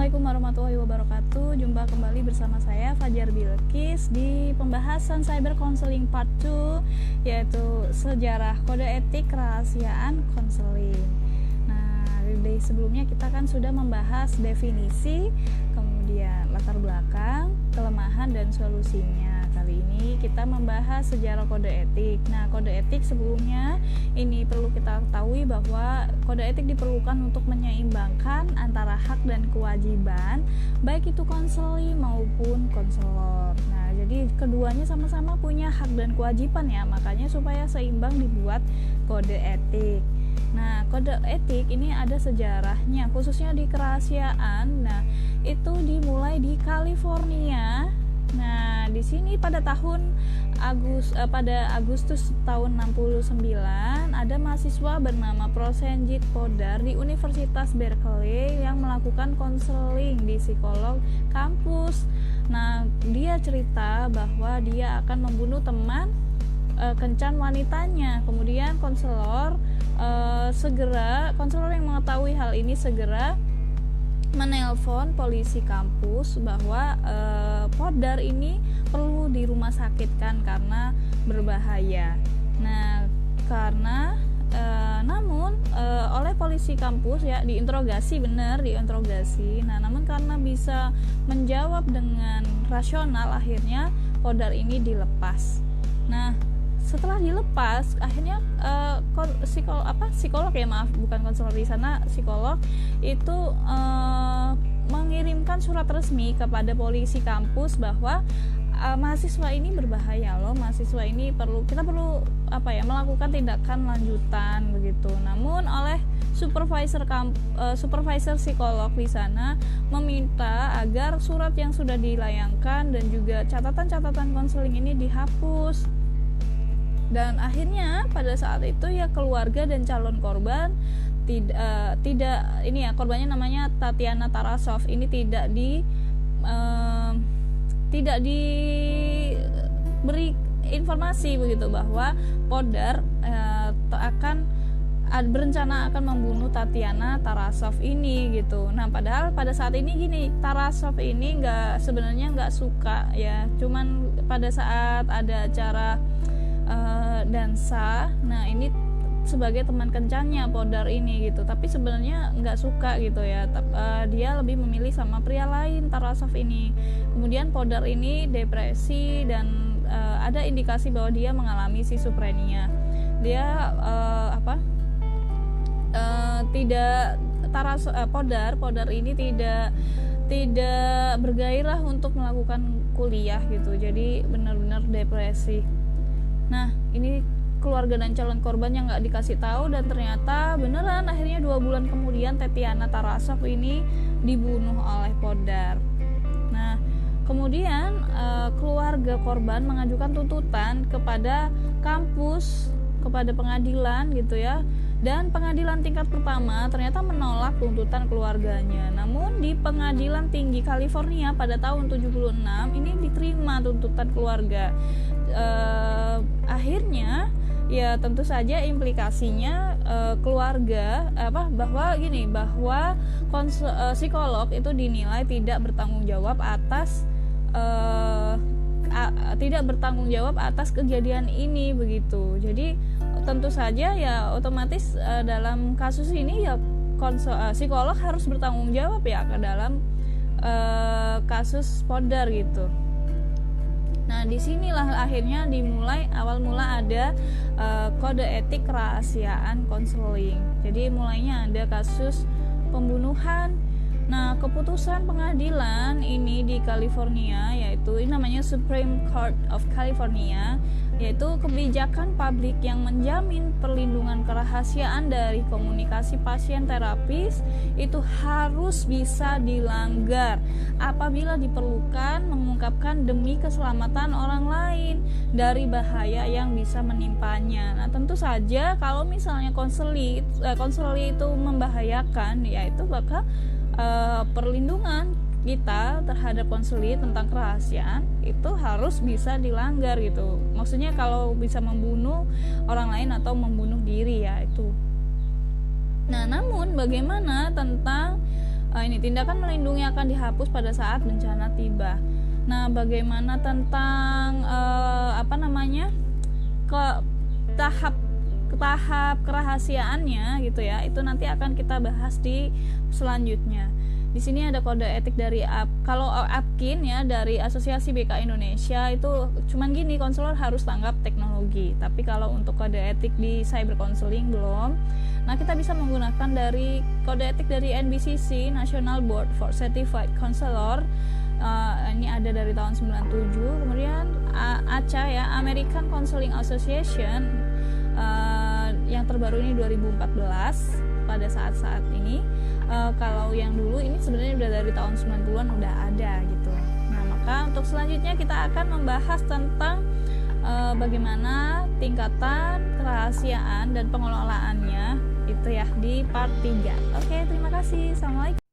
Assalamualaikum warahmatullahi wabarakatuh. Jumpa kembali bersama saya Fajar Bilqis di pembahasan Cyber Counseling Part 2, yaitu sejarah kode etik kerahasiaan konseling. Nah, di sebelumnya kita kan sudah membahas definisi, kemudian latar belakang, kelemahan dan solusinya. Kali ini kita membahas sejarah kode etik. Nah, kode etik sebelumnya ini perlu kita ketahui bahwa kode etik diperlukan untuk menyeimbangkan antara hak dan kewajiban, baik itu konseli maupun konselor. Nah, jadi keduanya sama-sama punya hak dan kewajiban ya, makanya supaya seimbang dibuat kode etik. Nah, kode etik ini ada sejarahnya, khususnya di kerahasiaan. Nah, itu dimulai di California. Nah, di sini pada Agustus tahun 69 ada mahasiswa bernama Prosenjit Poddar di Universitas Berkeley yang melakukan konseling di psikolog kampus. Nah, dia cerita bahwa dia akan membunuh teman kencan wanitanya. Kemudian konselor yang mengetahui hal ini segera menelpon polisi kampus bahwa Poddar ini perlu di rumah sakit kan karena berbahaya. Nah, namun oleh polisi kampus ya diinterogasi. Nah, namun karena bisa menjawab dengan rasional, akhirnya Poddar ini dilepas. Nah, setelah dilepas, akhirnya psikolog bukan konselor di sana, psikolog itu mengirimkan surat resmi kepada polisi kampus bahwa mahasiswa ini berbahaya loh, mahasiswa ini kita perlu melakukan tindakan lanjutan begitu. Namun oleh supervisor psikolog di sana meminta agar surat yang sudah dilayangkan dan juga catatan-catatan konseling ini dihapus. Dan akhirnya pada saat itu ya keluarga dan calon korban korbannya namanya Tatiana Tarasov ini tidak diberi informasi begitu bahwa Poddar berencana akan membunuh Tatiana Tarasov ini gitu. Nah, padahal pada saat ini Tarasov ini sebenarnya nggak suka ya, cuman pada saat ada acara dansa, nah ini sebagai teman kencannya Poddar ini gitu, tapi sebenarnya nggak suka gitu ya. Dia lebih memilih sama pria lain, Tarasov ini. Kemudian Poddar ini depresi dan ada indikasi bahwa dia mengalami schizophrenia. Dia Poddar ini tidak bergairah untuk melakukan kuliah gitu, jadi benar-benar depresi. Nah, ini keluarga dan calon korban yang nggak dikasih tahu, dan ternyata beneran akhirnya 2 bulan kemudian Tatiana Tarasov ini dibunuh oleh Poddar. Nah, kemudian keluarga korban mengajukan tuntutan kepada kampus, kepada pengadilan gitu ya, dan pengadilan tingkat pertama ternyata menolak tuntutan keluarganya. Namun di pengadilan tinggi California pada tahun 76 ini diterima tuntutan keluarga. Akhirnya ya tentu saja implikasinya keluarga bahwa psikolog itu dinilai tidak bertanggung jawab atas kejadian ini begitu. Jadi tentu saja ya otomatis dalam kasus ini ya psikolog harus bertanggung jawab ya ke dalam kasus Poddar gitu. Nah, disinilah akhirnya awal mula ada kode etik kerahasiaan konseling. Jadi mulainya ada kasus pembunuhan. Nah, keputusan pengadilan ini di California, yaitu ini namanya Supreme Court of California, yaitu kebijakan publik yang menjamin perlindungan kerahasiaan dari komunikasi pasien terapis itu harus bisa dilanggar apabila diperlukan mengungkapkan demi keselamatan orang lain dari bahaya yang bisa menimpanya. Nah, tentu saja kalau misalnya konseli itu membahayakan, yaitu bakal perlindungan kita terhadap konseli tentang kerahasiaan itu harus bisa dilanggar gitu. Maksudnya kalau bisa membunuh orang lain atau membunuh diri ya itu. Nah, namun bagaimana tentang ini tindakan melindungi akan dihapus pada saat bencana tiba. Nah, bagaimana tentang ke tahap kerahasiaannya gitu ya, itu nanti akan kita bahas di selanjutnya. Di sini ada kode etik dari kalau APKIN ya, dari Asosiasi BK Indonesia, itu cuman gini, konselor harus tanggap teknologi. Tapi kalau untuk kode etik di cyber counseling belum. Nah, kita bisa menggunakan dari kode etik dari NBCC, National Board for Certified Counselor. Ini ada dari tahun 97. Kemudian ACA ya, American Counseling Association, yang terbaru ini 2014 pada saat-saat ini. Kalau yang dulu ini sebenarnya udah dari tahun 90-an udah ada gitu. Nah, maka untuk selanjutnya kita akan membahas tentang bagaimana tingkatan kerahasiaan dan pengelolaannya itu ya di part 3. Oke, terima kasih. Assalamualaikum.